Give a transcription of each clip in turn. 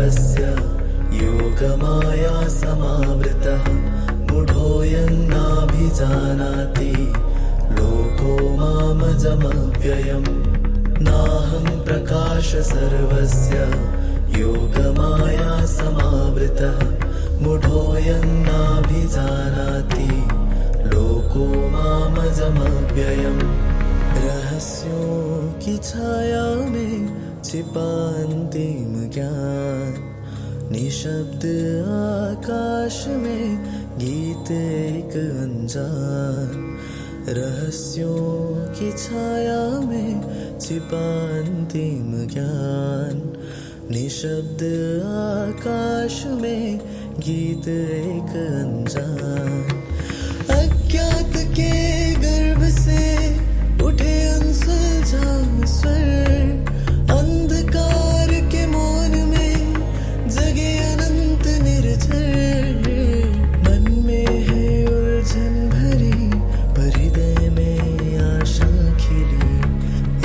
सर्वस्य योगमाया समावृतः मूढोऽयं नाभिजानाति लोको मामजमव्ययम् नाहं प्रकाश सर्वस्य योगमाया समावृतः मूढोऽयं नाभिजानाति लोको मामजमव्ययम् रहस्यों की छाया में छिपा अंतिम ज्ञान निशब्द आकाश में गीत एक अनजान रहस्यों की छाया में छिपा अंतिम ज्ञान निशब्द आकाश में गीत एक अनजान अज्ञात के गर्भ से उठे अनसुलझा स्वर अंधकार के मौन में जगे अनंत निर्झर मन में है उलझन भरी पर हृदय में आशा खिली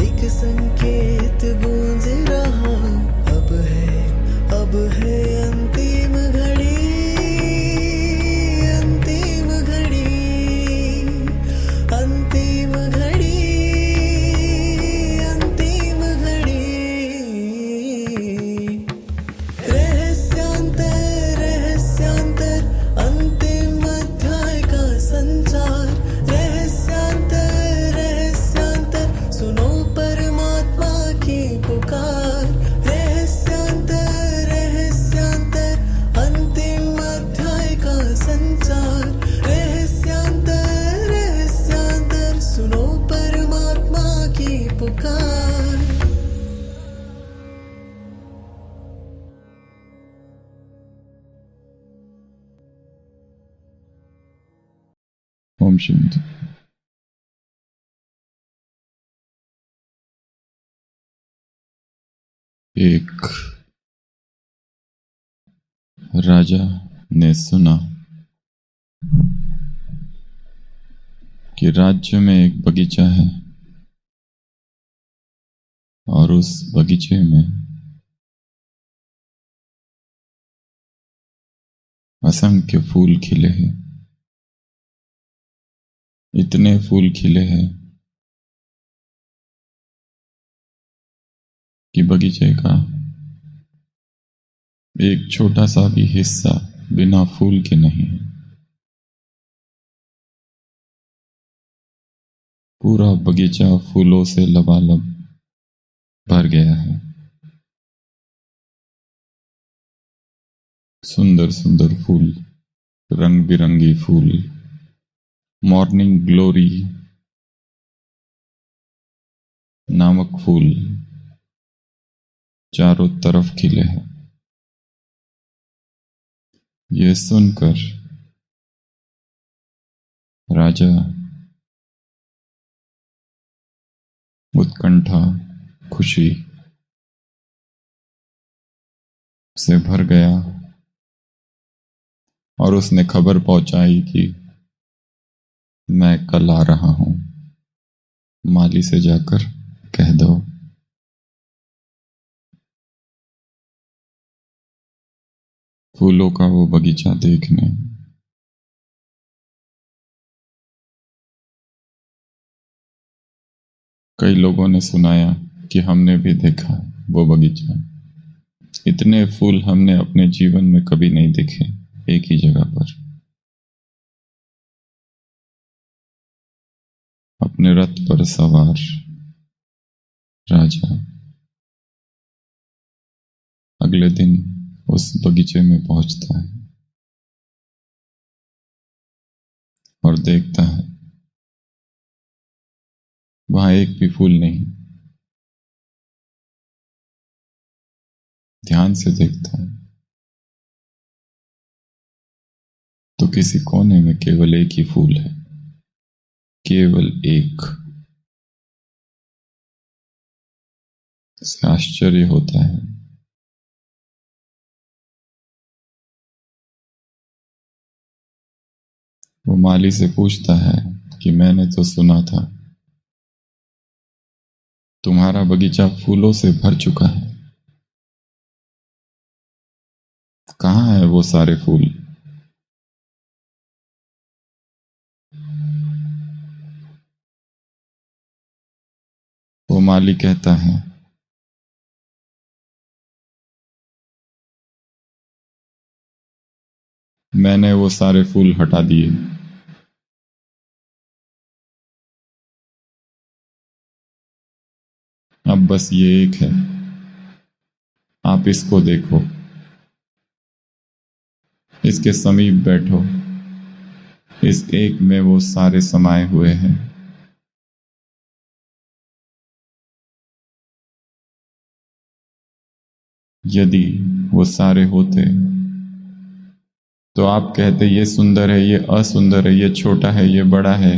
एक संकेत गूंज रहा अब है अंतिम घड़ी अंतिम घड़ी अंतिम घड़ी अंतिम घड़ी रहस्यांतर रहस्यांतर अंतिम अध्याय का संचार रहस्यांतर रहस्यांतर सुनो परमात्मा की पुकार रहस्यांतर रहस्यांतर अंतिम अध्याय का संचार रहस्यांतर रहस्यांतर सुनो परमात्मा की पुकार ओम शांति। एक राजा ने सुना कि राज्य में एक बगीचा है और उस बगीचे में असंख्य फूल खिले हैं। इतने फूल खिले हैं कि बगीचे का एक छोटा सा भी हिस्सा बिना फूल के नहीं है। पूरा बगीचा फूलों से लबालब भर गया है। सुंदर सुंदर फूल, रंग बिरंगी फूल, मॉर्निंग ग्लोरी नामक फूल चारों तरफ खिले हैं। ये सुनकर राजा उत्कंठा, खुशी से भर गया और उसने खबर पहुंचाई कि मैं कल आ रहा हूं, माली से जाकर कह दो। फूलों का वो बगीचा देखने कई लोगों ने सुनाया कि हमने भी देखा वो बगीचा। इतने फूल हमने अपने जीवन में कभी नहीं देखे एक ही जगह पर। अपने रथ पर सवार राजा अगले दिन उस बगीचे में पहुंचता है और देखता है वहां एक भी फूल नहीं। ध्यान से देखता है तो किसी कोने में केवल एक ही फूल है, केवल एक। इससे आश्चर्य होता है। वो माली से पूछता है कि मैंने तो सुना था तुम्हारा बगीचा फूलों से भर चुका है, कहाँ है वो सारे फूल? वो माली कहता है, मैंने वो सारे फूल हटा दिए। अब बस ये एक है, आप इसको देखो, इसके समीप बैठो। इस एक में वो सारे समाये हुए हैं। यदि वो सारे होते तो आप कहते ये सुंदर है, ये असुंदर है, ये छोटा है, ये बड़ा है,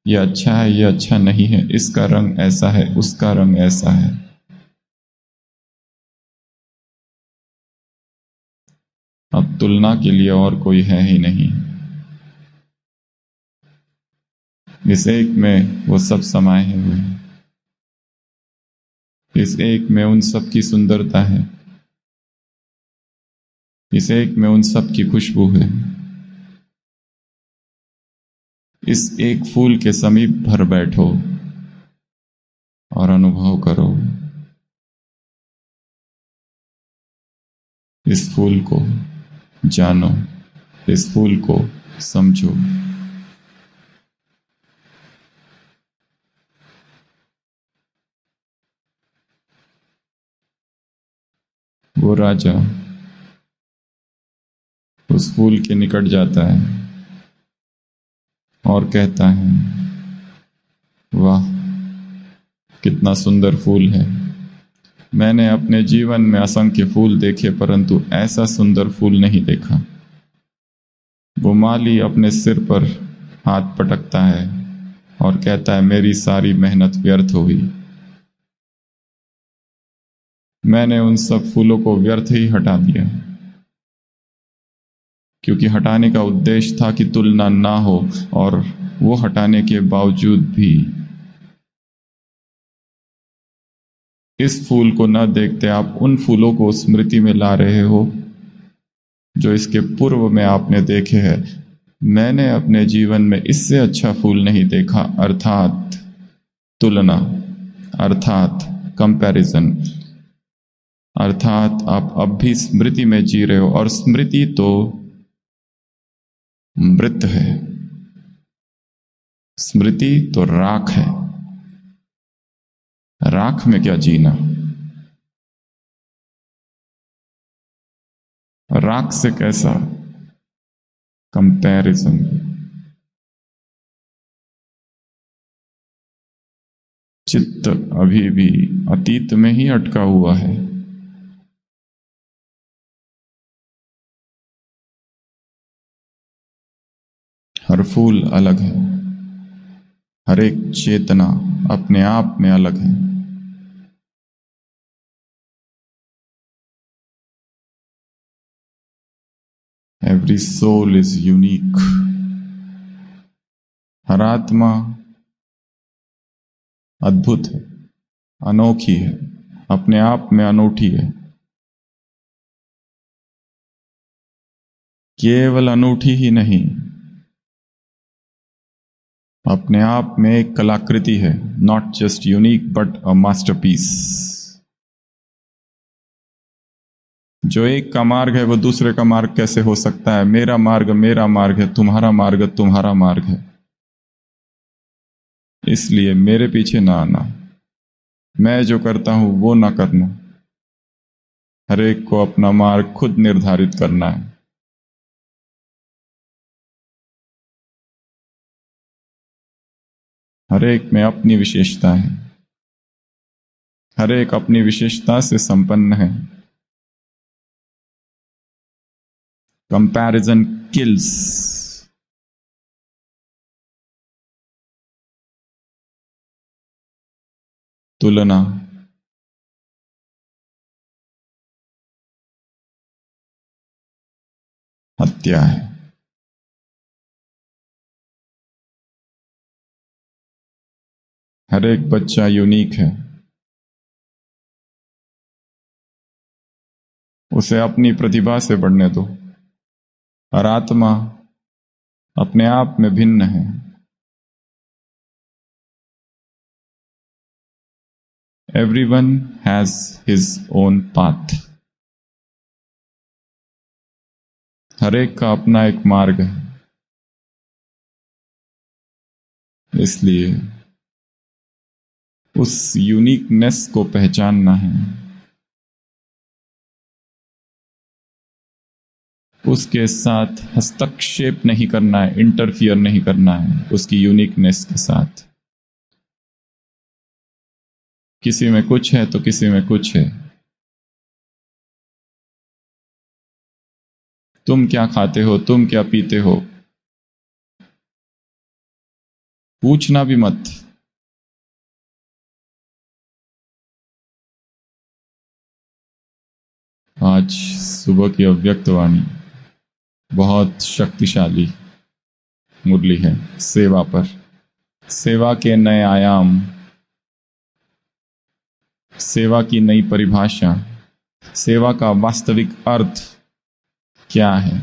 ये अच्छा है, ये अच्छा नहीं है, इसका रंग ऐसा है, उसका रंग ऐसा है। अब तुलना के लिए और कोई है ही नहीं। इस एक में वो सब समाये हुए हैं। इस एक में उन सब की सुंदरता है। इस एक में उन सब की खुशबू है। इस एक फूल के समीप भर बैठो और अनुभव करो। इस फूल को जानो, इस फूल को समझो। वो राजा उस फूल के निकट जाता है और कहता है, वाह कितना सुंदर फूल है। मैंने अपने जीवन में असंख्य फूल देखे, परंतु ऐसा सुंदर फूल नहीं देखा। वो माली अपने सिर पर हाथ पटकता है और कहता है, मेरी सारी मेहनत व्यर्थ हुई। मैंने उन सब फूलों को व्यर्थ ही हटा दिया, क्योंकि हटाने का उद्देश्य था कि तुलना ना हो, और वो हटाने के बावजूद भी इस फूल को न देखते आप उन फूलों को स्मृति में ला रहे हो जो इसके पूर्व में आपने देखे हैं। मैंने अपने जीवन में इससे अच्छा फूल नहीं देखा, अर्थात तुलना, अर्थात कंपैरिजन, अर्थात आप अब भी स्मृति में जी रहे हो, और स्मृति तो मृत है। स्मृति तो राख है। राख में क्या जीना? राख से कैसा कंपैरिजन? चित्त अभी भी अतीत में ही अटका हुआ है। हर फूल अलग है, हर एक चेतना अपने आप में अलग है। Every soul is unique. हर आत्मा अद्भुत है, अनोखी है, अपने आप में अनूठी है। केवल अनूठी ही नहीं, अपने आप में एक कलाकृति है। Not just unique but a masterpiece. जो एक का मार्ग है वो दूसरे का मार्ग कैसे हो सकता है? मेरा मार्ग है, तुम्हारा मार्ग तुम्हारा मार्ग है। इसलिए मेरे पीछे ना आना, मैं जो करता हूं वो ना करना। हर एक को अपना मार्ग खुद निर्धारित करना है। हर एक में अपनी विशेषता है, हर एक अपनी विशेषता से संपन्न है। Comparison kills. तुलना हत्या है। हर एक बच्चा यूनिक है। उसे अपनी प्रतिभा से बढ़ने दो, और आत्मा अपने आप में भिन्न है। Everyone has his own path. हर एक का अपना एक मार्ग है। इसलिए उस यूनिकनेस को पहचानना है, उसके साथ हस्तक्षेप नहीं करना है, इंटरफियर नहीं करना है उसकी यूनिकनेस के साथ। किसी में कुछ है तो किसी में कुछ है। तुम क्या खाते हो, तुम क्या पीते हो, पूछना भी मत। आज सुबह की अव्यक्त वाणी बहुत शक्तिशाली मुरली है सेवा पर, सेवा के नए आयाम, सेवा की नई परिभाषा, सेवा का वास्तविक अर्थ क्या है।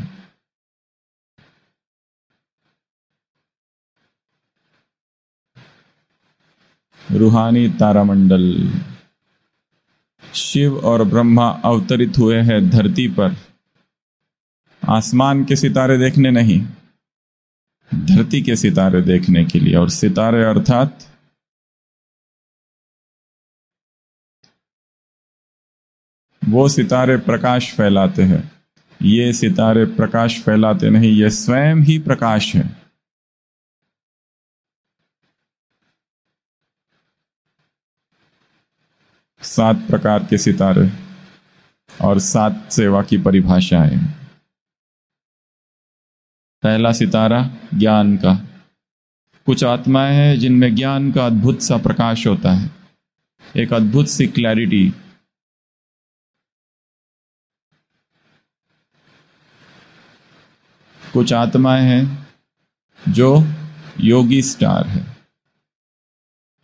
रूहानी तारामंडल, शिव और ब्रह्मा अवतरित हुए हैं धरती पर आसमान के सितारे देखने नहीं, धरती के सितारे देखने के लिए। और सितारे अर्थात वो सितारे प्रकाश फैलाते हैं। ये सितारे प्रकाश फैलाते नहीं, ये स्वयं ही प्रकाश है। सात प्रकार के सितारे और 7 सेवा की परिभाषाएं। पहला सितारा ज्ञान का। कुछ आत्माएं हैं जिनमें ज्ञान का अद्भुत सा प्रकाश होता है, एक अद्भुत सी क्लैरिटी। कुछ आत्माएं हैं जो योगी स्टार है,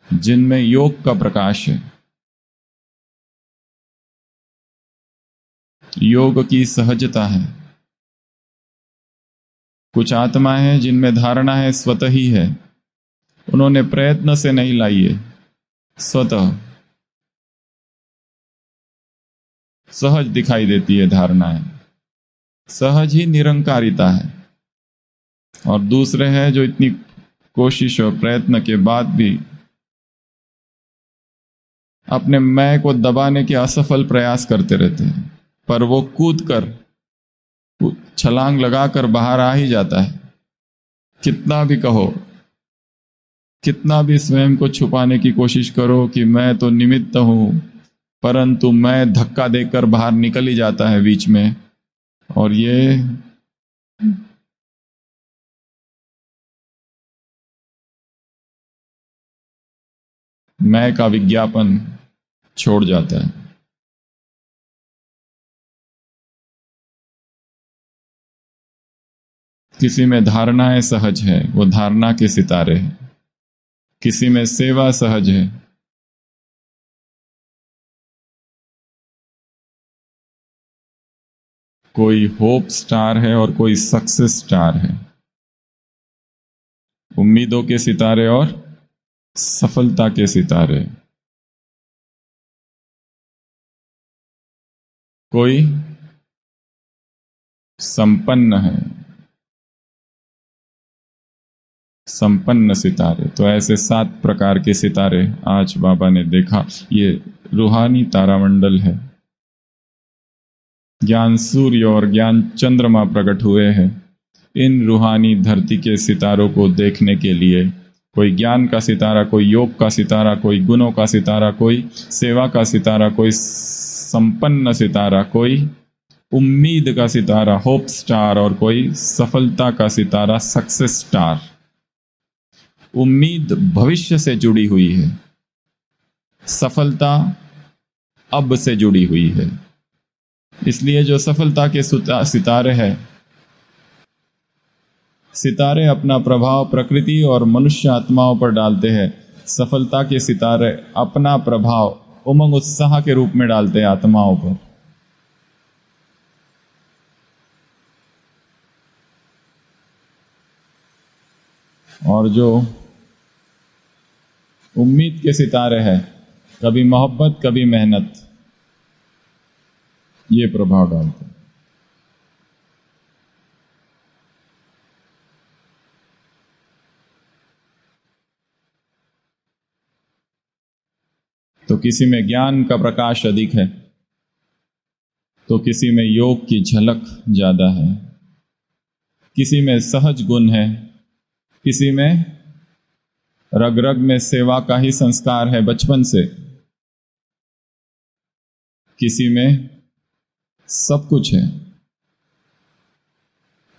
जिनमें योग का प्रकाश है, योग की सहजता है। कुछ आत्माएं हैं जिनमें धारणा है स्वतः ही है, उन्होंने प्रयत्न से नहीं लाई है, स्वतः सहज दिखाई देती है धारणाएं, सहज ही निरंकारिता है। और दूसरे हैं जो इतनी कोशिश और प्रयत्न के बाद भी अपने मैं को दबाने के असफल प्रयास करते रहते हैं, पर वो कूद कर छलांग लगाकर बाहर आ ही जाता है। कितना भी कहो, कितना भी स्वयं को छुपाने की कोशिश करो कि मैं तो निमित्त हूं, परंतु मैं धक्का देकर बाहर निकल ही जाता है बीच में। और ये मैं का विज्ञापन छोड़ जाता है। किसी में धारणाएं सहज है, वो धारणा के सितारे हैं। किसी में सेवा सहज है, कोई होप स्टार है और कोई सक्सेस स्टार है। उम्मीदों के सितारे और सफलता के सितारे। कोई संपन्न है, संपन्न सितारे। तो ऐसे 7 प्रकार के सितारे आज बाबा ने देखा। ये रूहानी तारामंडल है। ज्ञान सूर्य और ज्ञान चंद्रमा प्रकट हुए हैं इन रूहानी धरती के सितारों को देखने के लिए। कोई ज्ञान का सितारा, कोई योग का सितारा, कोई गुणों का सितारा, कोई सेवा का सितारा, कोई संपन्न सितारा, कोई उम्मीद का सितारा होप स्टार, और कोई सफलता का सितारा सक्सेस स्टार। उम्मीद भविष्य से जुड़ी हुई है, सफलता अब से जुड़ी हुई है। इसलिए जो सफलता के सितारे हैं, सितारे अपना प्रभाव प्रकृति और मनुष्य आत्माओं पर डालते हैं। सफलता के सितारे अपना प्रभाव उमंग उत्साह के रूप में डालते हैं आत्माओं पर। और जो उम्मीद के सितारे हैं, कभी मोहब्बत कभी मेहनत, ये प्रभाव डालते हैं। तो किसी में ज्ञान का प्रकाश अधिक है, तो किसी में योग की झलक ज्यादा है, किसी में सहज गुण है, किसी में रग रग में सेवा का ही संस्कार है बचपन से, किसी में सब कुछ है।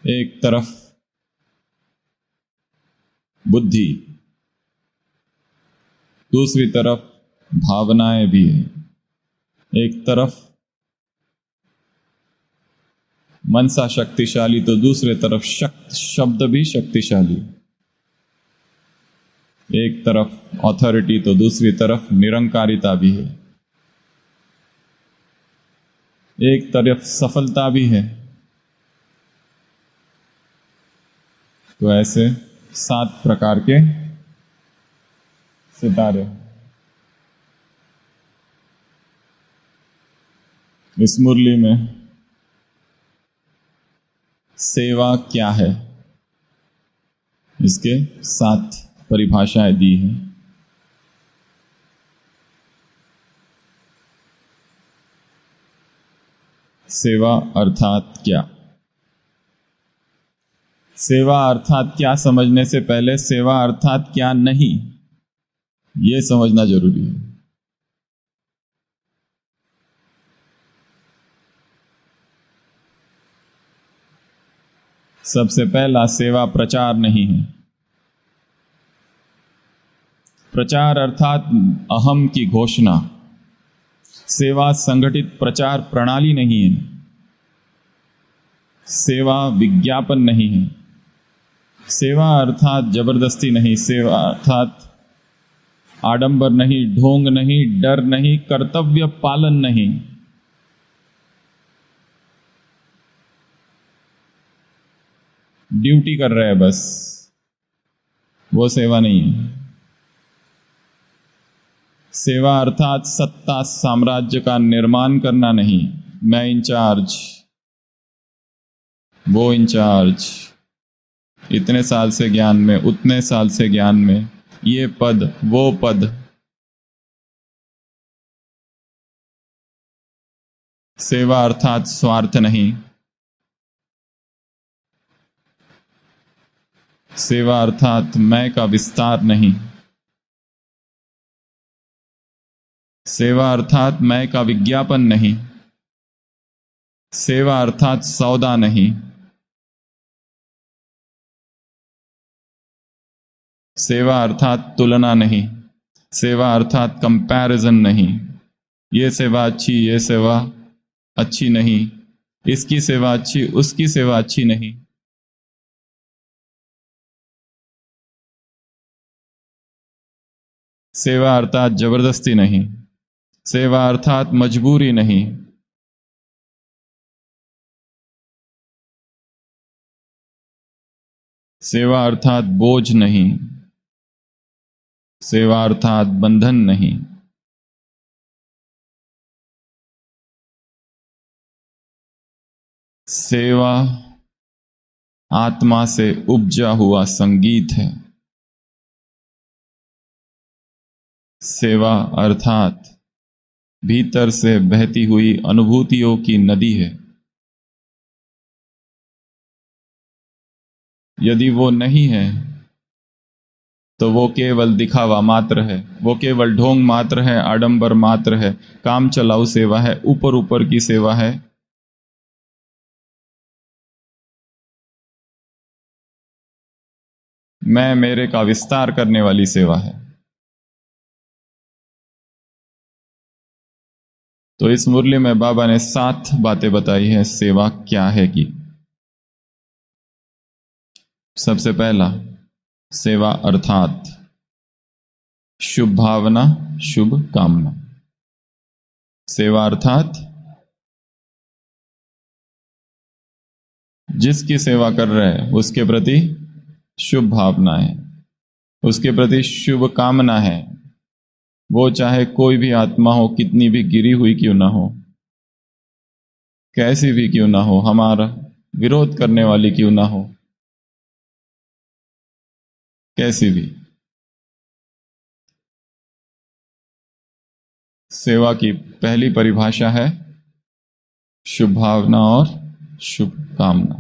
एक तरफ बुद्धि, दूसरी तरफ भावनाएं भी है, एक तरफ मनसा शक्तिशाली तो दूसरे तरफ शब्द भी शक्तिशाली, एक तरफ अथॉरिटी तो दूसरी तरफ निरंकारिता भी है, एक तरफ सफलता भी है। तो ऐसे 7 प्रकार के सितारे। इस मुरली में सेवा क्या है, इसके 7 परिभाषाएं दी हैं। सेवा अर्थात क्या? सेवा अर्थात क्या समझने से पहले सेवा अर्थात क्या नहीं, यह समझना जरूरी है। सबसे पहला, सेवा प्रचार नहीं है। प्रचार अर्थात अहम की घोषणा। सेवा संगठित प्रचार प्रणाली नहीं है। सेवा विज्ञापन नहीं है। सेवा अर्थात जबरदस्ती नहीं। सेवा अर्थात आडंबर नहीं, ढोंग नहीं, डर नहीं, कर्तव्य पालन नहीं। ड्यूटी कर रहे हैं बस, वो सेवा नहीं है। सेवा अर्थात सत्ता साम्राज्य का निर्माण करना नहीं। मैं इंचार्ज, वो इंचार्ज, इतने साल से ज्ञान में, उतने साल से ज्ञान में, ये पद वो पद। सेवा अर्थात स्वार्थ नहीं। सेवा अर्थात मैं का विस्तार नहीं। सेवा अर्थात मैं का विज्ञापन नहीं। सेवा अर्थात सौदा नहीं। सेवा अर्थात तुलना नहीं। सेवा अर्थात कंपैरिजन नहीं। ये सेवा अच्छी, ये सेवा अच्छी नहीं, इसकी सेवा अच्छी, उसकी सेवा अच्छी नहीं। सेवा अर्थात जबरदस्ती नहीं। सेवा अर्थात मजबूरी नहीं। सेवा अर्थात बोझ नहीं। सेवा अर्थात बंधन नहीं। सेवा आत्मा से उपजा हुआ संगीत है। सेवा अर्थात भीतर से बहती हुई अनुभूतियों की नदी है। यदि वो नहीं है तो वो केवल दिखावा मात्र है, वो केवल ढोंग मात्र है, आडंबर मात्र है, काम चलाऊ सेवा है, ऊपर ऊपर की सेवा है। मैं मेरे का विस्तार करने वाली सेवा है। तो इस मुरली में बाबा ने 7 बातें बताई है सेवा क्या है की। सबसे पहला, सेवा अर्थात शुभ भावना, शुभ कामना। सेवा अर्थात जिसकी सेवा कर रहे हैं उसके प्रति शुभ भावनाएं, उसके प्रति शुभ कामना है, वो चाहे कोई भी आत्मा हो, कितनी भी गिरी हुई क्यों ना हो, कैसी भी क्यों ना हो, हमारा विरोध करने वाली क्यों ना हो, कैसी भी। सेवा की पहली परिभाषा है शुभ भावना और शुभ कामना।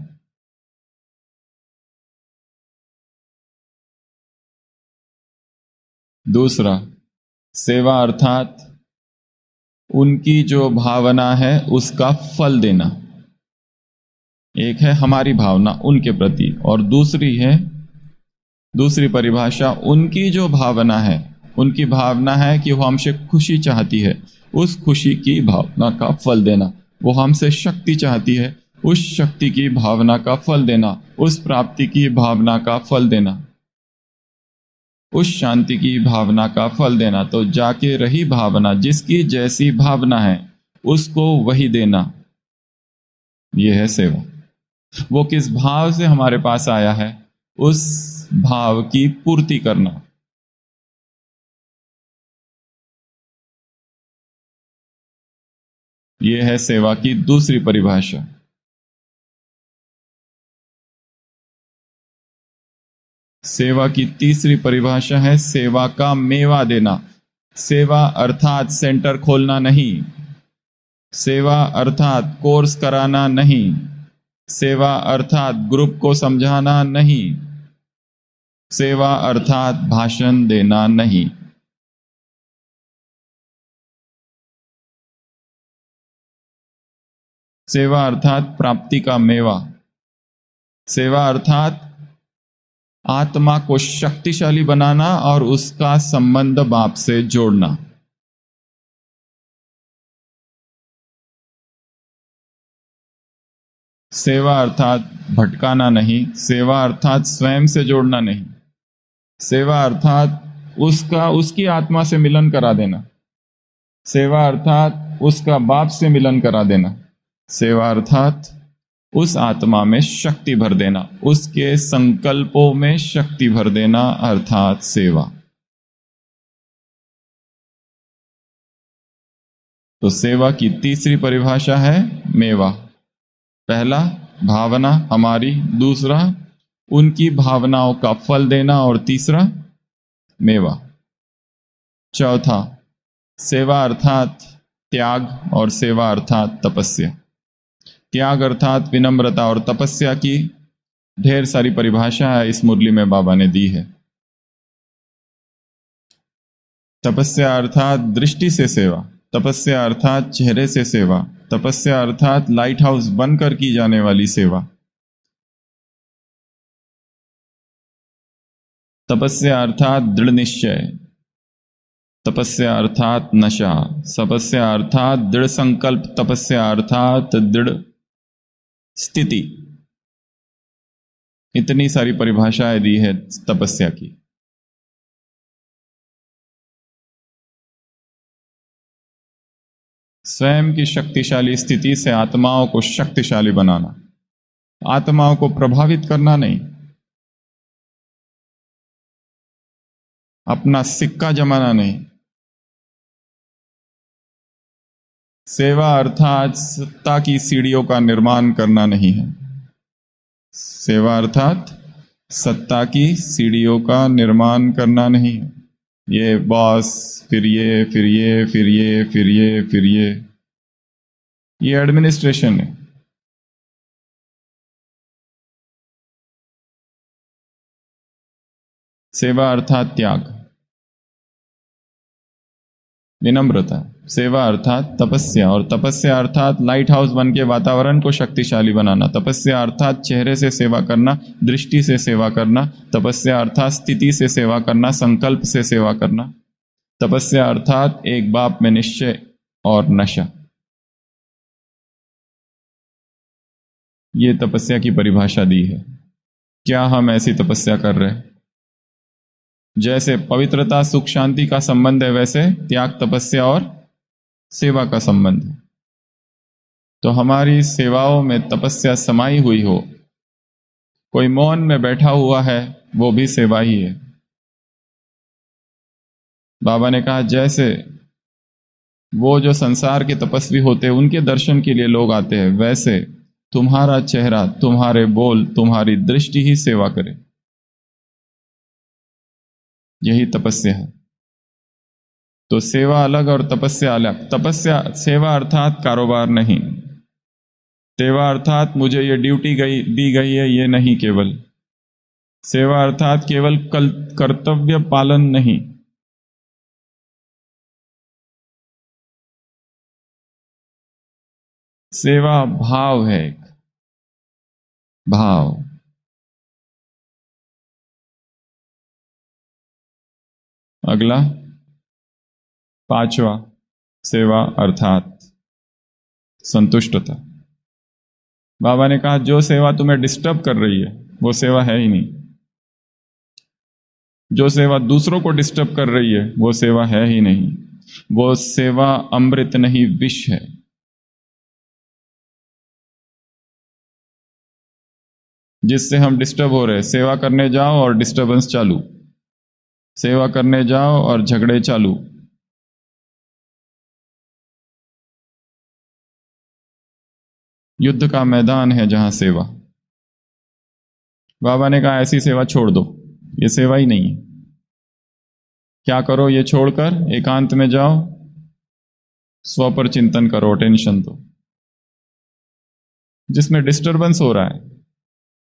दूसरा, सेवा अर्थात उनकी जो भावना है उसका फल देना। एक है हमारी भावना उनके प्रति, और दूसरी परिभाषा उनकी जो भावना है, उनकी भावना है कि वो हमसे खुशी चाहती है, उस खुशी की भावना का फल देना। वो हमसे शक्ति चाहती है, उस शक्ति की भावना का फल देना, उस प्राप्ति की भावना का फल देना, उस शांति की भावना का फल देना। तो जाके रही भावना, जिसकी जैसी भावना है उसको वही देना, यह है सेवा। वो किस भाव से हमारे पास आया है, उस भाव की पूर्ति करना। यह है सेवा की दूसरी परिभाषा। सेवा की तीसरी परिभाषा है सेवा का मेवा देना। सेवा अर्थात सेंटर खोलना नहीं, सेवा अर्थात कोर्स कराना नहीं, सेवा अर्थात ग्रुप को समझाना नहीं, सेवा अर्थात भाषण देना नहीं। सेवा अर्थात प्राप्ति का मेवा। सेवा अर्थात आत्मा को शक्तिशाली बनाना और उसका संबंध बाप से जोड़ना। सेवा अर्थात भटकाना नहीं, सेवा अर्थात स्वयं से जोड़ना नहीं, सेवा अर्थात उसकी आत्मा से मिलन करा देना, सेवा अर्थात उसका बाप से मिलन करा देना, सेवा अर्थात उस आत्मा में शक्ति भर देना, उसके संकल्पों में शक्ति भर देना, अर्थात सेवा। तो सेवा की तीसरी परिभाषा है मेवा। पहला भावना हमारी, दूसरा उनकी भावनाओं का फल देना, और तीसरा मेवा। चौथा, सेवा अर्थात त्याग और सेवा अर्थात तपस्या। त्याग अर्थात विनम्रता और तपस्या की ढेर सारी परिभाषा है इस मुरली में बाबा ने दी है। तपस्या अर्थात दृष्टि से सेवा, तपस्या अर्थात चेहरे से सेवा, तपस्या अर्थात लाइट हाउस बनकर की जाने वाली सेवा, तपस्या अर्थात दृढ़ निश्चय, तपस्या अर्थात नशा, तपस्या अर्थात दृढ़ संकल्प, तपस्या अर्थात दृढ़ स्थिति। इतनी सारी परिभाषाएं दी है तपस्या की। स्वयं की शक्तिशाली स्थिति से आत्माओं को शक्तिशाली बनाना, आत्माओं को प्रभावित करना नहीं, अपना सिक्का जमाना नहीं। सेवा अर्थात सत्ता की सीढ़ियों का निर्माण करना नहीं है। सेवा अर्थात सत्ता की सीढ़ियों का निर्माण करना नहीं है। ये बॉस, फिर ये, फिर ये, फिर ये, फिर ये, फिर ये एडमिनिस्ट्रेशन है। सेवा अर्थात त्याग, विनम्रता। सेवा अर्थात तपस्या, और तपस्या अर्थात लाइट हाउस बन के वातावरण को शक्तिशाली बनाना। तपस्या अर्थात चेहरे से सेवा करना, दृष्टि से सेवा करना। तपस्या अर्थात स्थिति से सेवा करना, संकल्प से सेवा करना। तपस्या अर्थात एक बाप में निश्चय और नशा। ये तपस्या की परिभाषा दी है। क्या हम ऐसी तपस्या कर रहे हैं? जैसे पवित्रता सुख शांति का संबंध है, वैसे त्याग तपस्या और सेवा का संबंध है। तो हमारी सेवाओं में तपस्या समाई हुई हो, कोई मौन में बैठा हुआ है, वो भी सेवा ही है। बाबा ने कहा जैसे वो जो संसार के तपस्वी होते हैं उनके दर्शन के लिए लोग आते हैं, वैसे तुम्हारा चेहरा, तुम्हारे बोल, तुम्हारी दृष्टि ही सेवा करे। यही तपस्या है। तो सेवा अलग और तपस्या अलग। तपस्या, सेवा अर्थात कारोबार नहीं। सेवा अर्थात मुझे ये ड्यूटी दी गई है, ये नहीं। केवल सेवा अर्थात केवल कर्तव्य पालन नहीं। सेवा भाव है, एक भाव। अगला पांचवा, सेवा अर्थात संतुष्टता। बाबा ने कहा जो सेवा तुम्हें डिस्टर्ब कर रही है वो सेवा है ही नहीं। जो सेवा दूसरों को डिस्टर्ब कर रही है वो सेवा है ही नहीं। वो सेवा अमृत नहीं, विष है। जिससे हम डिस्टर्ब हो रहे, सेवा करने जाओ और डिस्टर्बेंस चालू, सेवा करने जाओ और झगड़े चालू। युद्ध का मैदान है जहां सेवा। बाबा ने कहा ऐसी सेवा छोड़ दो, ये सेवा ही नहीं है। क्या करो, ये छोड़कर एकांत में जाओ, स्व पर चिंतन करो, टेंशन दो। जिसमें डिस्टरबेंस हो रहा है,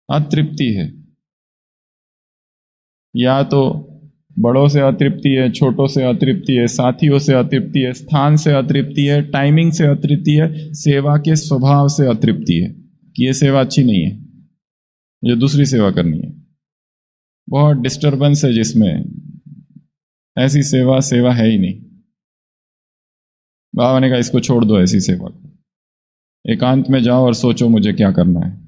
अतृप्ति है, या तो बड़ों से अतृप्ति है, छोटों से अतृप्ति है, साथियों से अतृप्ति है, स्थान से अतृप्ति है, टाइमिंग से अतृप्ति है, सेवा के स्वभाव से अतृप्ति है कि ये सेवा अच्छी नहीं है, जो दूसरी सेवा करनी है। बहुत डिस्टरबेंस है जिसमें, ऐसी सेवा सेवा है ही नहीं। बाबा ने कहा इसको छोड़ दो, ऐसी सेवा को। एकांत में जाओ और सोचो मुझे क्या करना है।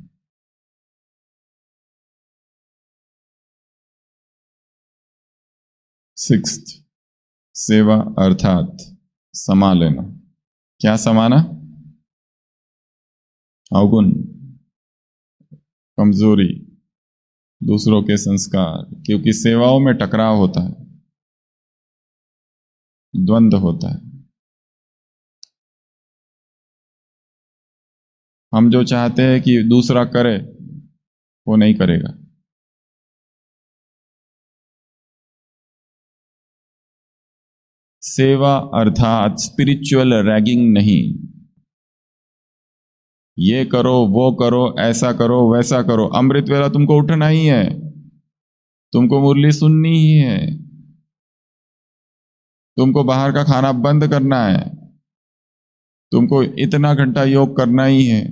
सिक्स्थ, सेवा अर्थात समा लेना। क्या समाना? अवगुण, कमजोरी, दूसरों के संस्कार। क्योंकि सेवाओं में टकराव होता है, द्वंद्व होता है। हम जो चाहते हैं कि दूसरा करे वो नहीं करेगा। सेवा अर्थात स्पिरिचुअल रैगिंग नहीं। ये करो, वो करो, ऐसा करो, वैसा करो। अमृत वेला तुमको उठना ही है, तुमको मुरली सुननी ही है, तुमको बाहर का खाना बंद करना है, तुमको इतना घंटा योग करना ही है,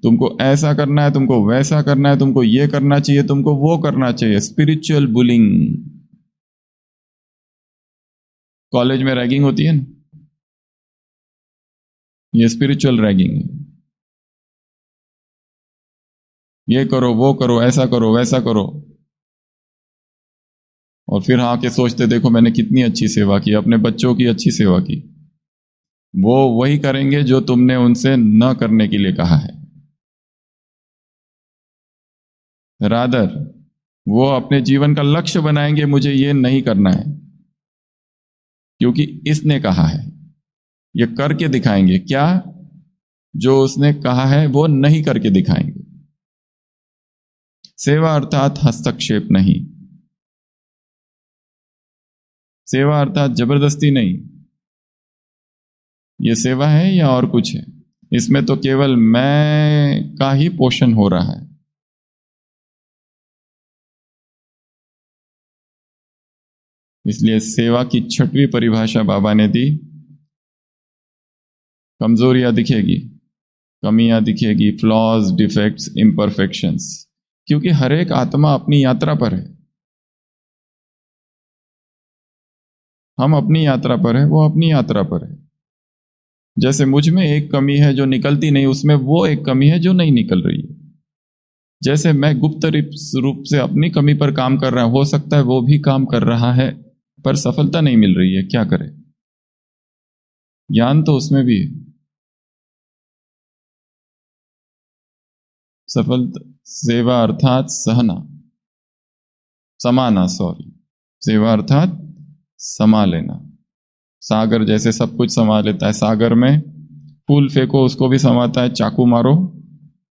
तुमको ऐसा करना है, तुमको वैसा करना है, तुमको ये करना चाहिए, तुमको वो करना चाहिए। Spiritual bullying. कॉलेज में रैगिंग होती है ना, ये स्पिरिचुअल रैगिंग है। ये करो, वो करो, ऐसा करो, वैसा करो, और फिर आके सोचते देखो मैंने कितनी अच्छी सेवा की, अपने बच्चों की अच्छी सेवा की। वो वही करेंगे जो तुमने उनसे न करने के लिए कहा है। रादर वो अपने जीवन का लक्ष्य बनाएंगे, मुझे ये नहीं करना है क्योंकि इसने कहा है। ये करके दिखाएंगे। क्या? जो उसने कहा है वो नहीं करके दिखाएंगे। सेवा अर्थात हस्तक्षेप नहीं, सेवा अर्थात जबरदस्ती नहीं। ये सेवा है या और कुछ है? इसमें तो केवल मैं का ही पोषण हो रहा है। इसलिए सेवा की छठवीं परिभाषा बाबा ने दी, कमजोरियां दिखेगी, कमियां दिखेगी, फ्लॉज, डिफेक्ट्स, इम्परफेक्शंस, क्योंकि हर एक आत्मा अपनी यात्रा पर है। हम अपनी यात्रा पर है, वो अपनी यात्रा पर है। जैसे मुझ में एक कमी है जो निकलती नहीं, उसमें वो एक कमी है जो नहीं निकल रही है। जैसे मैं गुप्त रूप से अपनी कमी पर काम कर रहा हूं, हो सकता है वो भी काम कर रहा है पर सफलता नहीं मिल रही है। क्या करे? ज्ञान तो उसमें भी है। सफलता, सेवा अर्थात सहना, समाना, सॉरी, सेवा अर्थात समा लेना। सागर जैसे सब कुछ समा लेता है। सागर में फूल फेंको उसको भी समाता है, चाकू मारो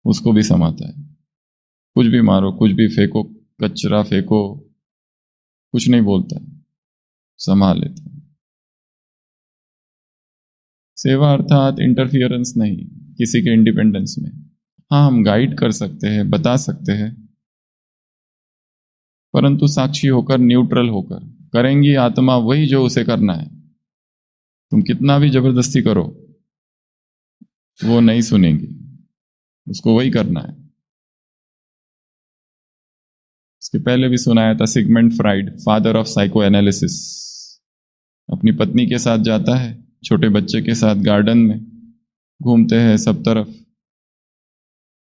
उसको भी समाता है, कुछ भी मारो, कुछ भी फेंको, कचरा फेंको, कुछ नहीं बोलता है, समा लेता है। सेवा अर्थात इंटरफियरेंस नहीं किसी के इंडिपेंडेंस में। हाँ, हम गाइड कर सकते हैं, बता सकते हैं, परंतु साक्षी होकर, न्यूट्रल होकर करेंगी आत्मा वही जो उसे करना है। तुम कितना भी जबरदस्ती करो वो नहीं सुनेगी, उसको वही करना है। इसके पहले भी सुनाया था, Sigmund Freud, father of psycho analysis, अपनी पत्नी के साथ जाता है, छोटे बच्चे के साथ गार्डन में घूमते हैं सब तरफ,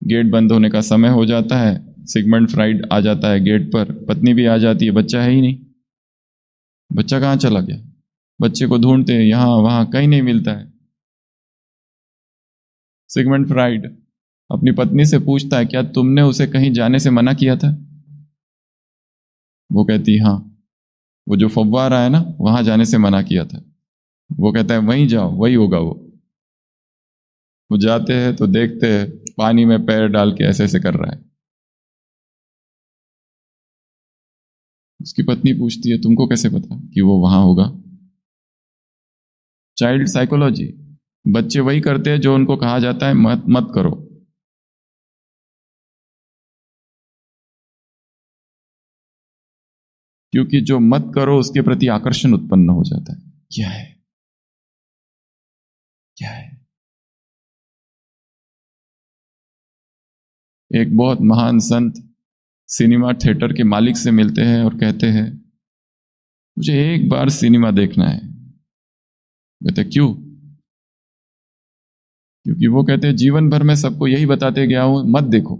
गेट बंद होने का समय हो जाता है, सिगमंड फ्राइड आ जाता है गेट पर, पत्नी भी आ जाती है, बच्चा है ही नहीं, बच्चा कहाँ चला गया, बच्चे को ढूंढते हैं यहां वहां, कहीं नहीं मिलता है। सिगमंड फ्राइड अपनी पत्नी से पूछता है, क्या तुमने उसे कहीं जाने से मना किया था? वो कहती हाँ, वो जो फव्वारा है ना वहां जाने से मना किया था। वो कहता है वहीं जाओ, वही होगा वो जाते हैं तो देखते हैं पानी में पैर डाल के ऐसे ऐसे कर रहा है। उसकी पत्नी पूछती है तुमको कैसे पता कि वो वहां होगा? चाइल्ड साइकोलॉजी, बच्चे वही करते हैं जो उनको कहा जाता है मत मत करो। क्योंकि जो मत करो उसके प्रति आकर्षण उत्पन्न हो जाता है। क्या है, क्या है? एक बहुत महान संत सिनेमा थिएटर के मालिक से मिलते हैं और कहते हैं मुझे एक बार सिनेमा देखना है। कहते क्यों? क्योंकि वो कहते हैं जीवन भर मैं सबको यही बताते गया हूं मत देखो।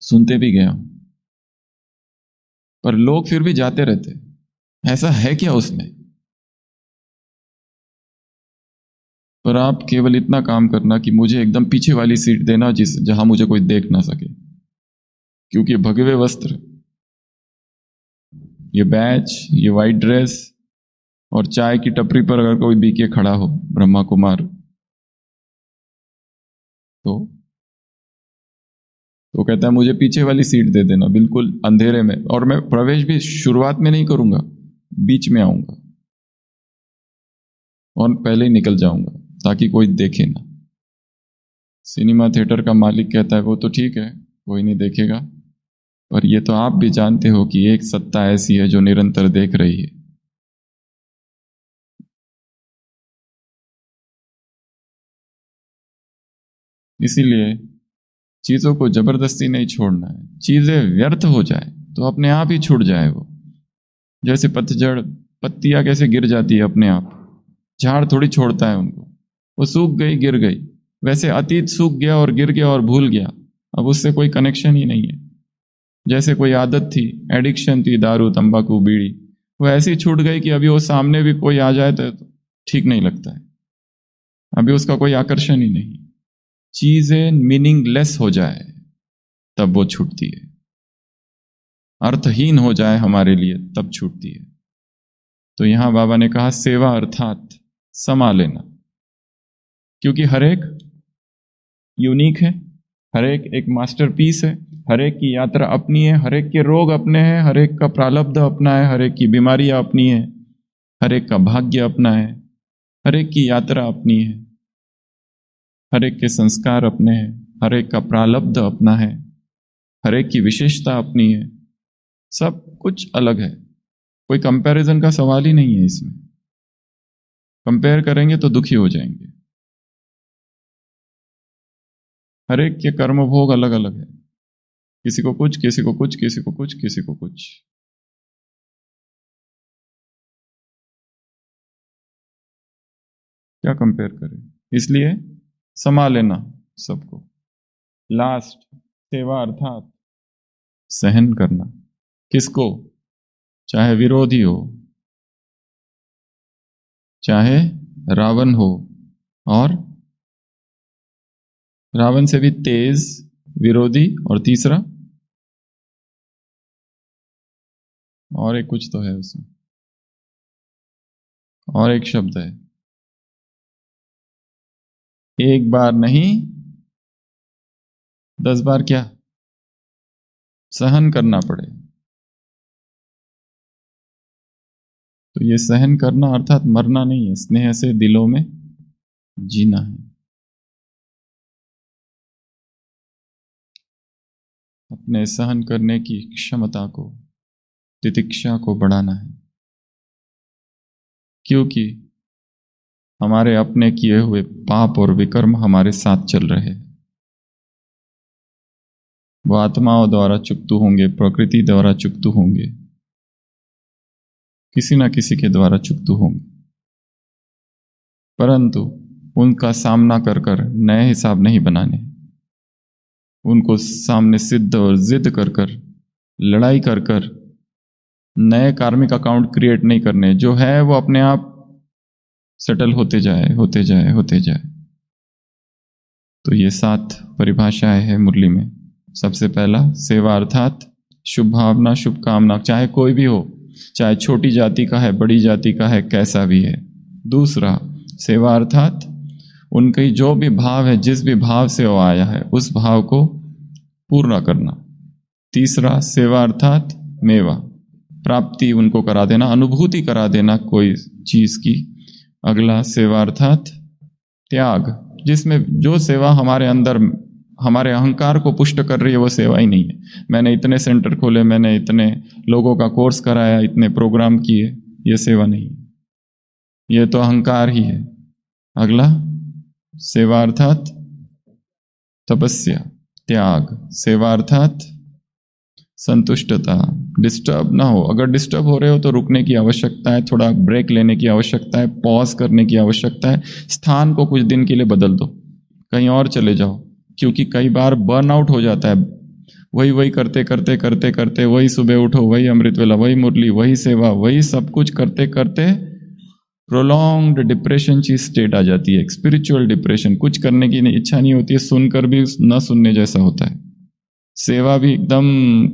सुनते भी गया हूं, पर लोग फिर भी जाते रहते। ऐसा है क्या उसमें? पर आप केवल इतना काम करना कि मुझे एकदम पीछे वाली सीट देना जहां मुझे कोई देख ना सके। क्योंकि भगवे वस्त्र, ये बैच, ये वाइट ड्रेस और चाय की टपरी पर अगर कोई बीके खड़ा हो ब्रह्मा कुमार तो कहता है मुझे पीछे वाली सीट दे देना, बिल्कुल अंधेरे में, और मैं प्रवेश भी शुरुआत में नहीं करूंगा, बीच में आऊंगा और पहले ही निकल जाऊंगा ताकि कोई देखे ना। सिनेमा थिएटर का मालिक कहता है वो तो ठीक है, कोई नहीं देखेगा, पर ये तो आप भी जानते हो कि एक सत्ता ऐसी है जो निरंतर देख रही है। इसीलिए चीजों को जबरदस्ती नहीं छोड़ना है। चीजें व्यर्थ हो जाए तो अपने आप ही छूट जाए। वो जैसे पतझड़, पत्तियां कैसे गिर जाती है अपने आप, झाड़ थोड़ी छोड़ता है उनको, वो सूख गई गिर गई। वैसे अतीत सूख गया और गिर गया और भूल गया, अब उससे कोई कनेक्शन ही नहीं है। जैसे कोई आदत थी, एडिक्शन थी, दारू तंबाकू बीड़ी, वो ऐसी छूट गई कि अभी वो सामने भी कोई आ जाए तो ठीक नहीं लगता है, अभी उसका कोई आकर्षण ही नहीं। चीजें मीनिंगलेस हो जाए तब वो छूटती है, अर्थहीन हो जाए हमारे लिए तब छूटती है। तो यहां बाबा ने कहा सेवा अर्थात समा लेना, क्योंकि हर एक यूनिक है, हर एक मास्टरपीस है, हर एक की यात्रा अपनी है, हर एक के रोग अपने हैं, हर एक का प्रारब्ध अपना है, हर एक की बीमारियां अपनी है, हर एक का भाग्य अपना है, हर एक की यात्रा अपनी है, हर एक के संस्कार अपने हैं, हर एक का प्रारब्ध अपना है, हर एक की विशेषता अपनी है, सब कुछ अलग है। कोई कंपैरिजन का सवाल ही नहीं है इसमें। कंपेयर करेंगे तो दुखी हो जाएंगे। हर एक के कर्म भोग अलग अलग है, किसी को कुछ, किसी को कुछ, किसी को कुछ, किसी को कुछ। क्या कंपेयर करें? इसलिए समा लेना सबको। लास्ट, सेवा अर्थात सहन करना। किसको? चाहे विरोधी हो, चाहे रावण हो, और रावण से भी तेज विरोधी, और तीसरा और एक कुछ तो है उसमें, और एक शब्द है, एक बार नहीं 10 बार क्या सहन करना पड़े। तो ये सहन करना अर्थात मरना नहीं है, स्नेह से दिलों में जीना है। अपने सहन करने की क्षमता को, तितिक्षा को बढ़ाना है, क्योंकि हमारे अपने किए हुए पाप और विकर्म हमारे साथ चल रहे हैं। वो आत्माओं द्वारा चुकतू होंगे, प्रकृति द्वारा चुकतू होंगे, किसी ना किसी के द्वारा चुकतू होंगे, परंतु उनका सामना कर कर नए हिसाब नहीं बनाने, उनको सामने सिद्ध और जिद कर कर, लड़ाई कर कर नए कार्मिक अकाउंट क्रिएट नहीं करने। जो है वो अपने आप सेटल होते जाए, होते जाए, होते जाए। तो ये 7 परिभाषाएं हैं मुरली में। सबसे पहला सेवा अर्थात शुभ भावना, शुभकामना, चाहे कोई भी हो, चाहे छोटी जाति का है, बड़ी जाति का है, कैसा भी है। दूसरा सेवा अर्थात उनकी जो भी भाव है, जिस भी भाव से वो आया है, उस भाव को पूर्ण करना। तीसरा सेवा अर्थात मेवा, प्राप्ति उनको करा देना, अनुभूति करा देना कोई चीज की। अगला सेवा अर्थात त्याग, जिसमें जो सेवा हमारे अंदर हमारे अहंकार को पुष्ट कर रही है वो सेवा ही नहीं है। मैंने इतने सेंटर खोले, मैंने इतने लोगों का कोर्स कराया, इतने प्रोग्राम किए, ये सेवा नहीं है, ये तो अहंकार ही है। अगला सेवा अर्थात तपस्या, त्याग। सेवा अर्थात संतुष्टता, डिस्टर्ब ना हो। अगर डिस्टर्ब हो रहे हो तो रुकने की आवश्यकता है, थोड़ा ब्रेक लेने की आवश्यकता है, पॉज करने की आवश्यकता है। स्थान को कुछ दिन के लिए बदल दो, कहीं और चले जाओ, क्योंकि कई बार बर्नआउट हो जाता है। वही करते करते करते करते, वही सुबह उठो, वही अमृत वेला, वही मुरली, वही सेवा, वही सब कुछ करते करते प्रोलॉन्ग्ड डिप्रेशन की स्टेट आ जाती है, स्पिरिचुअल डिप्रेशन। कुछ करने की इच्छा नहीं होती है, सुनकर भी न सुनने जैसा होता है। सेवा भी एकदम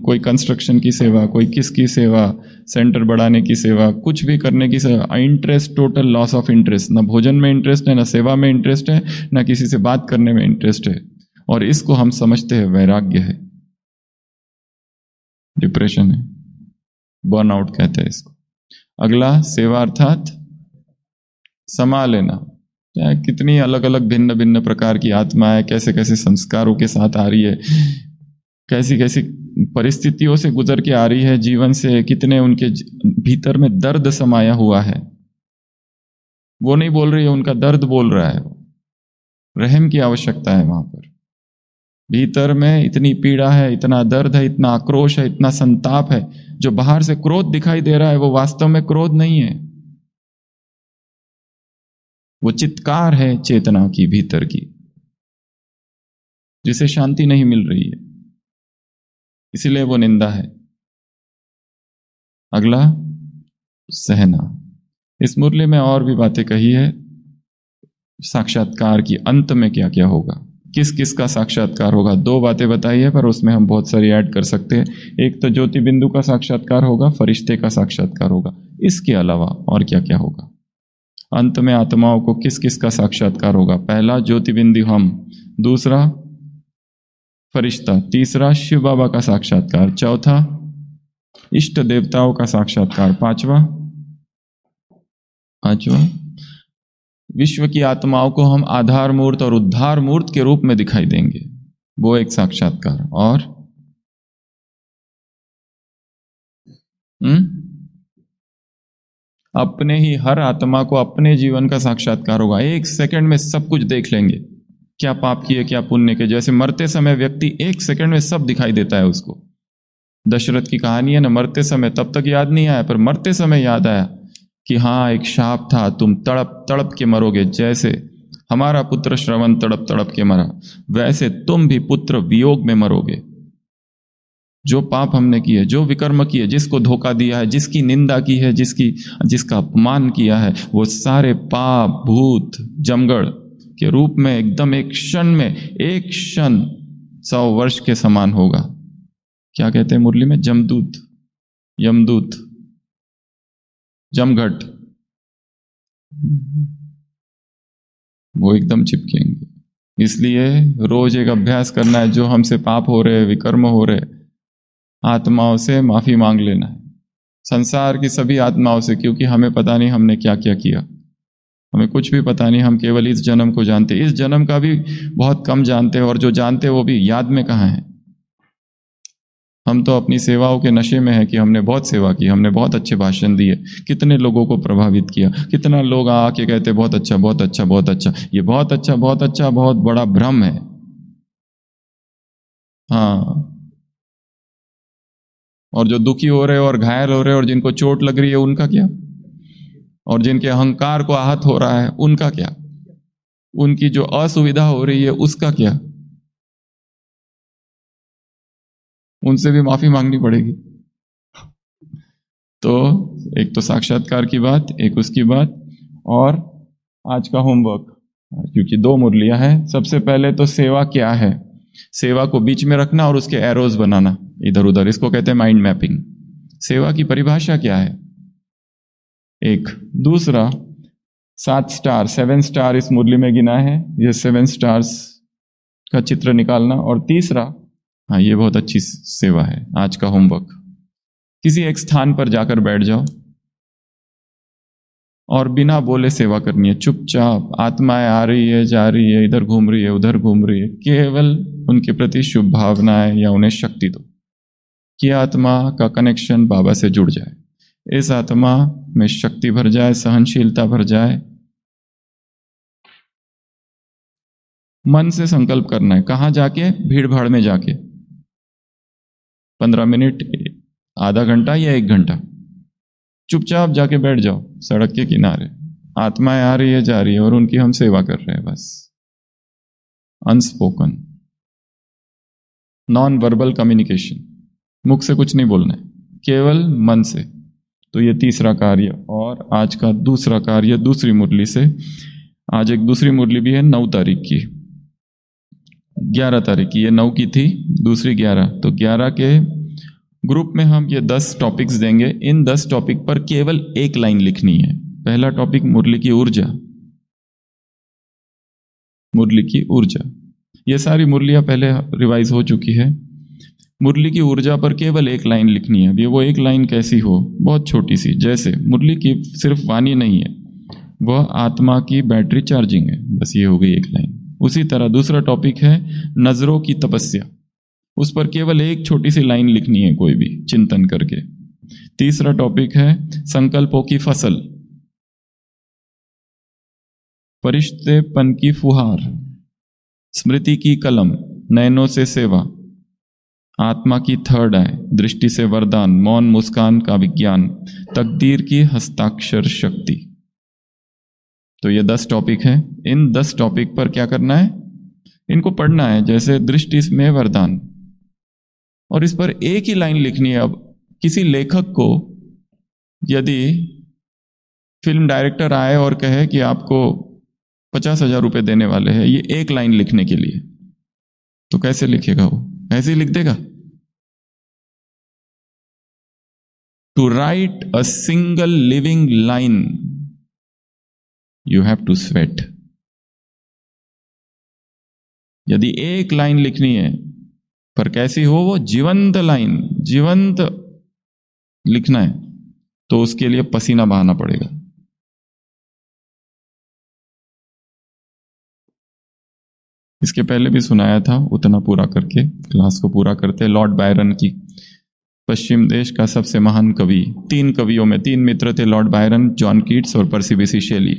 कोई कंस्ट्रक्शन की सेवा, कोई किसकी सेवा, सेंटर बढ़ाने की सेवा, कुछ भी करने की सेवा, interest, total loss of interest. ना भोजन में इंटरेस्ट है, ना सेवा में इंटरेस्ट है, ना किसी से बात करने में इंटरेस्ट है। और इसको हम समझते हैं वैराग्य है, डिप्रेशन है, बर्नआउट कहते हैं इसको। अगला सेवा अर्थात समा लेना। कितनी अलग अलग भिन्न भिन्न प्रकार की आत्माएं कैसे कैसे संस्कारों के साथ आ रही है, कैसी कैसी परिस्थितियों से गुजर के आ रही है जीवन से, कितने उनके भीतर में दर्द समाया हुआ है। वो नहीं बोल रही है, उनका दर्द बोल रहा है। रहम की आवश्यकता है वहां पर। भीतर में इतनी पीड़ा है, इतना दर्द है, इतना आक्रोश है, इतना संताप है। जो बाहर से क्रोध दिखाई दे रहा है वो वास्तव में क्रोध नहीं है, वो चित्कार है चेतना की, भीतर की, जिसे शांति नहीं मिल रही है, इसीलिए वो निंदा है। अगला सहना। इस मुरली में और भी बातें कही है, साक्षात्कार की अंत में क्या क्या होगा, किस किस का साक्षात्कार होगा। 2 बातें बताई है, पर उसमें हम बहुत सारी ऐड कर सकते हैं। एक तो ज्योति बिंदु का साक्षात्कार होगा, फरिश्ते का साक्षात्कार होगा। इसके अलावा और क्या क्या होगा। अंत में आत्माओं को किस किस का साक्षात्कार होगा। पहला ज्योति बिंदु हम, दूसरा फरिश्ता, तीसरा शिव बाबा का साक्षात्कार, चौथा इष्ट देवताओं का साक्षात्कार, पांचवा विश्व की आत्माओं को हम आधार मूर्त और उद्धार मूर्त के रूप में दिखाई देंगे, वो एक साक्षात्कार। और अपने ही हर आत्मा को अपने जीवन का साक्षात्कार होगा। 1 सेकंड में सब कुछ देख लेंगे, क्या पाप किए क्या पुण्य के। जैसे मरते समय व्यक्ति 1 सेकंड में सब दिखाई देता है उसको। दशरथ की कहानी है ना, मरते समय तब तक याद नहीं आया, पर मरते समय याद आया कि हाँ एक शाप था, तुम तड़प तड़प के मरोगे। जैसे हमारा पुत्र श्रवण तड़प तड़प के मरा, वैसे तुम भी पुत्र वियोग में मरोगे। जो पाप हमने किए, जो विकर्म किए, जिसको धोखा दिया है, जिसकी निंदा की है, जिसका अपमान किया है, वो सारे पाप भूत जमगढ़ के रूप में एकदम एक क्षण 100 वर्ष के समान होगा। क्या कहते हैं मुरली में, यमदूत जमघट, वो एकदम चिपकेंगे। इसलिए रोज एक अभ्यास करना है, जो हमसे पाप हो रहे, विकर्म हो रहे, आत्माओं से माफी मांग लेना है, संसार की सभी आत्माओं से, क्योंकि हमें पता नहीं हमने क्या क्या किया, हमें कुछ भी पता नहीं। हम केवल इस जन्म को जानते, इस जन्म का भी बहुत कम जानते हैं, और जो जानते हैं वो भी याद में कहाँ है। हम तो अपनी सेवाओं के नशे में है कि हमने बहुत सेवा की, हमने बहुत अच्छे भाषण दिए, कितने लोगों को प्रभावित किया, कितना लोग आके कहते बहुत अच्छा बहुत अच्छा बहुत अच्छा। ये बहुत अच्छा बहुत अच्छा बहुत बड़ा भ्रम है। हाँ, और जो दुखी हो रहे और घायल हो रहे और जिनको चोट लग रही है उनका क्या, और जिनके अहंकार को आहत हो रहा है उनका क्या, उनकी जो असुविधा हो रही है उसका क्या, उनसे भी माफी मांगनी पड़ेगी। तो एक तो साक्षात्कार की बात, एक उसकी बात, और आज का होमवर्क, क्योंकि 2 मुरलियां हैं। सबसे पहले तो सेवा क्या है, सेवा को बीच में रखना और उसके एरोज बनाना इधर उधर, इसको कहते हैं माइंड मैपिंग। सेवा की परिभाषा क्या है, एक। दूसरा, 7 स्टार, 7 स्टार इस मुरली में गिना है, ये 7 स्टार्स का चित्र निकालना। और तीसरा, हाँ ये बहुत अच्छी सेवा है, आज का होमवर्क, किसी एक स्थान पर जाकर बैठ जाओ और बिना बोले सेवा करनी है, चुपचाप। आत्माएं आ रही है, जा रही है, इधर घूम रही है, उधर घूम रही है, केवल उनके प्रति शुभ भावनाएं या उन्हें शक्ति दो कि आत्मा का कनेक्शन बाबा से जुड़ जाए, इस आत्मा में शक्ति भर जाए, सहनशीलता भर जाए। मन से संकल्प करना है, कहां जाके, भीड़ भाड़ में जाके 15 मिनट, आधा घंटा या 1 घंटा चुपचाप जाके बैठ जाओ सड़क के किनारे। आत्माएं आ रही है, जा रही है, और उनकी हम सेवा कर रहे हैं, बस अनस्पोकन, नॉन वर्बल कम्युनिकेशन, मुख से कुछ नहीं बोलना है, केवल मन से। तो ये तीसरा कार्य। और आज का दूसरा कार्य दूसरी मुरली से, आज एक दूसरी मुरली भी है 9 तारीख की, 11 तारीख की, ये 9 की थी, दूसरी 11। तो 11 के ग्रुप में हम ये 10 टॉपिक्स देंगे। इन 10 टॉपिक पर केवल 1 लाइन लिखनी है। पहला टॉपिक मुरली की ऊर्जा, मुरली की ऊर्जा। ये सारी मुरलियां पहले रिवाइज हो चुकी है। मुरली की ऊर्जा पर केवल 1 लाइन लिखनी है। अब ये वो 1 लाइन कैसी हो, बहुत छोटी सी, जैसे मुरली की सिर्फ वाणी नहीं है, वह आत्मा की बैटरी चार्जिंग है, बस ये हो गई 1 लाइन। उसी तरह दूसरा टॉपिक है नजरों की तपस्या, उस पर केवल 1 छोटी सी लाइन लिखनी है, कोई भी चिंतन करके। तीसरा टॉपिक है संकल्पों की फसल, परिश्तेपन की फुहार, स्मृति की कलम, नयनों से सेवा, आत्मा की 3rd आई, दृष्टि से वरदान, मौन मुस्कान का विज्ञान, तकदीर की हस्ताक्षर शक्ति। तो ये 10 टॉपिक हैं। इन 10 टॉपिक पर क्या करना है, इनको पढ़ना है, जैसे दृष्टि में वरदान, और इस पर 1 ही लाइन लिखनी है। अब किसी लेखक को यदि फिल्म डायरेक्टर आए और कहे कि आपको 50,000 रुपए देने वाले हैं ये 1 लाइन लिखने के लिए, तो कैसे लिखेगा वो, ऐसे ही लिख देगा? To write a single living line you have to sweat. यदि 1 लाइन लिखनी है, पर कैसी हो वो, जीवंत लाइन, जीवंत लिखना है, तो उसके लिए पसीना बहाना पड़ेगा। इसके पहले भी सुनाया था, उतना पूरा करके क्लास को पूरा करते। लॉर्ड बायरन की, पश्चिम देश का सबसे महान कवि, 3 कवियों में 3 मित्र थे, लॉर्ड बायरन, जॉन कीट्स और पर्सी बिशी शेली।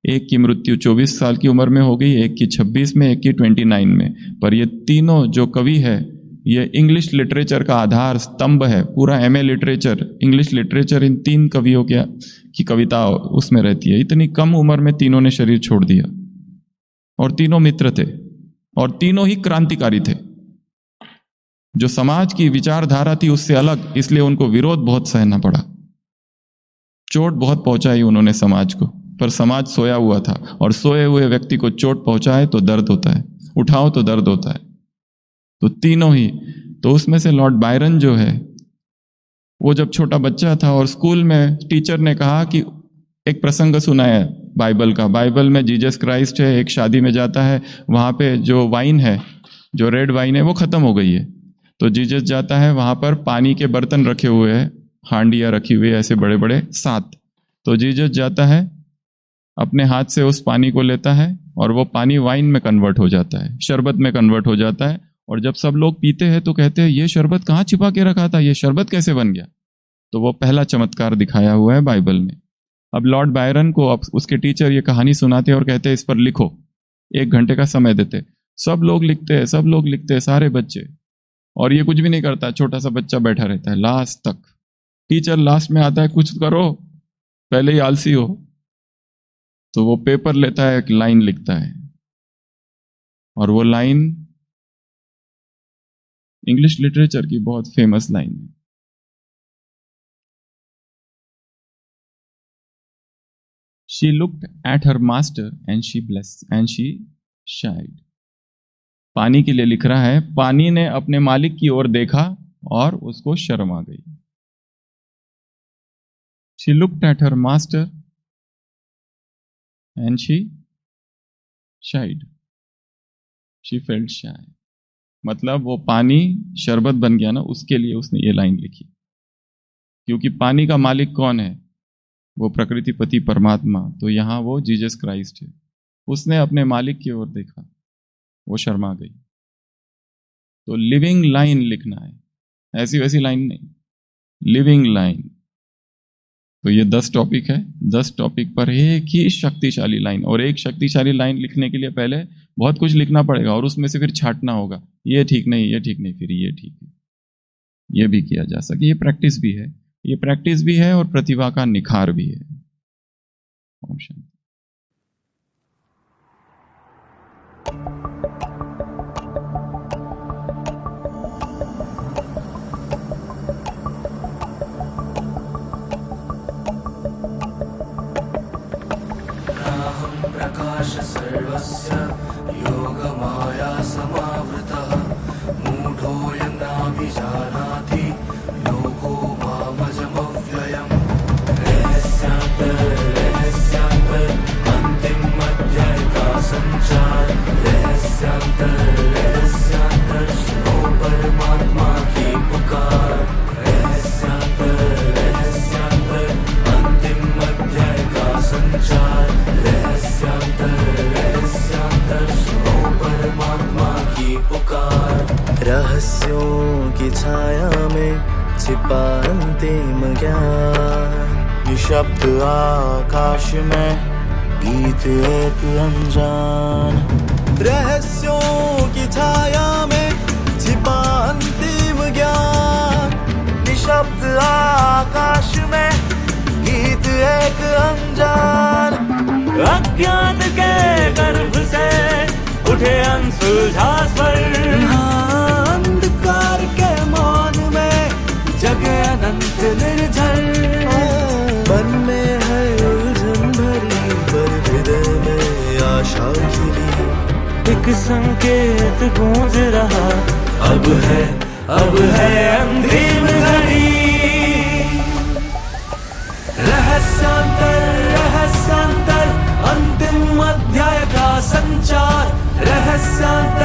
एक की मृत्यु 24 साल की उम्र में हो गई, एक की 26 में, एक की 29 में। पर ये तीनों जो कवि है, ये इंग्लिश लिटरेचर का आधार स्तंभ है। पूरा MA literature, English literature in 3 कवियों की कविता उसमें रहती है। इतनी कम उम्र में तीनों ने शरीर छोड़ दिया, और तीनों मित्र थे, और तीनों ही क्रांतिकारी थे। जो समाज की विचारधारा थी उससे अलग, इसलिए उनको विरोध बहुत सहना पड़ा, चोट बहुत पहुंचाई उन्होंने समाज को। पर समाज सोया हुआ था, और सोए हुए व्यक्ति को चोट पहुंचाए तो दर्द होता है, उठाओ तो दर्द होता है। तो तीनों ही, तो उसमें से लॉर्ड बायरन जो है वो जब छोटा बच्चा था और स्कूल में टीचर ने कहा कि एक प्रसंग सुना है बाइबल का। बाइबल में जीसस क्राइस्ट है, एक शादी में जाता है, वहां पे जो वाइन है, जो रेड वाइन है वो खत्म हो गई है। तो जीसस जाता है, वहां पर पानी के बर्तन रखे हुए हैं, हांडियां रखी हुई है ऐसे बड़े बड़े 7। तो जीसस जाता है, अपने हाथ से उस पानी को लेता है और वो पानी वाइन में कन्वर्ट हो जाता है, शरबत में कन्वर्ट हो जाता है। और जब सब लोग पीते हैं तो कहते हैं ये शरबत कहाँ छिपा के रखा था, ये शरबत कैसे बन गया? तो वो पहला चमत्कार दिखाया हुआ है बाइबल में। अब लॉर्ड बायरन को अब उसके टीचर ये कहानी सुनाते और कहते इस पर लिखो, 1 घंटे का समय देते। सब लोग लिखते हैं, सब लोग लिखते हैं, सारे बच्चे, और ये कुछ भी नहीं करता, छोटा सा बच्चा बैठा रहता है लास्ट तक। टीचर लास्ट में आता है, कुछ करो, पहले ही आलसी हो। तो वो पेपर लेता है, एक लाइन लिखता है, और वो लाइन इंग्लिश लिटरेचर की बहुत फेमस लाइन है। She looked at her master and she blessed and she shied. पानी के लिए लिख रहा है, पानी ने अपने मालिक की ओर देखा और उसको शर्म आ गई। She looked at her master and she shied. She felt shy. मतलब वो पानी शरबत बन गया ना, उसके लिए उसने ये लाइन लिखी। क्योंकि पानी का मालिक कौन है? वो प्रकृतिपति परमात्मा। तो यहां वो जीसस क्राइस्ट है। उसने अपने मालिक की ओर देखा, वो शर्मा गई। तो लिविंग लाइन लिखना है, ऐसी वैसी लाइन नहीं, लिविंग लाइन। तो ये 10 टॉपिक है, 10 टॉपिक पर एक ही शक्तिशाली लाइन। और एक शक्तिशाली लाइन लिखने के लिए पहले बहुत कुछ लिखना पड़ेगा और उसमें से फिर छांटना होगा, ये ठीक नहीं, ये ठीक नहीं, फिर ये ठीक है। ये भी किया जा सके, ये प्रैक्टिस भी है, ये प्रैक्टिस भी है और प्रतिभा का निखार भी है। ओम शांति। प्रकाश सर्वस्य योगमाया समावृतः मूढोऽयं नाभिजानाति लोको मामजमव्ययम्। रहस्यान्तर अन्तिमध्याय का संचार। रहस्यान्तर सुनो परमात्मा की पुकार। रहस्यान्तर अन्तिमध्याय का संचार। रहस्यों की छाया में छिपा अंतिम ज्ञान। निशब्द आकाश में गीत एक अनजान। रहस्यों की छाया में छिपा अंतिम ज्ञान। निशब्द आकाश में गीत एक अनजान। अज्ञान के गर्भ से उठे अनसुलझा स्वर। अंधकार के मौन में जगे अनंत निर्झर। मन में है उलझन भरी पर हृदय में आशा खिली। एक संकेत गूंज रहा, अब है अंतिम घड़ी। रहस्यांतर अंतिम अध्याय का संचार। रहस्यांतर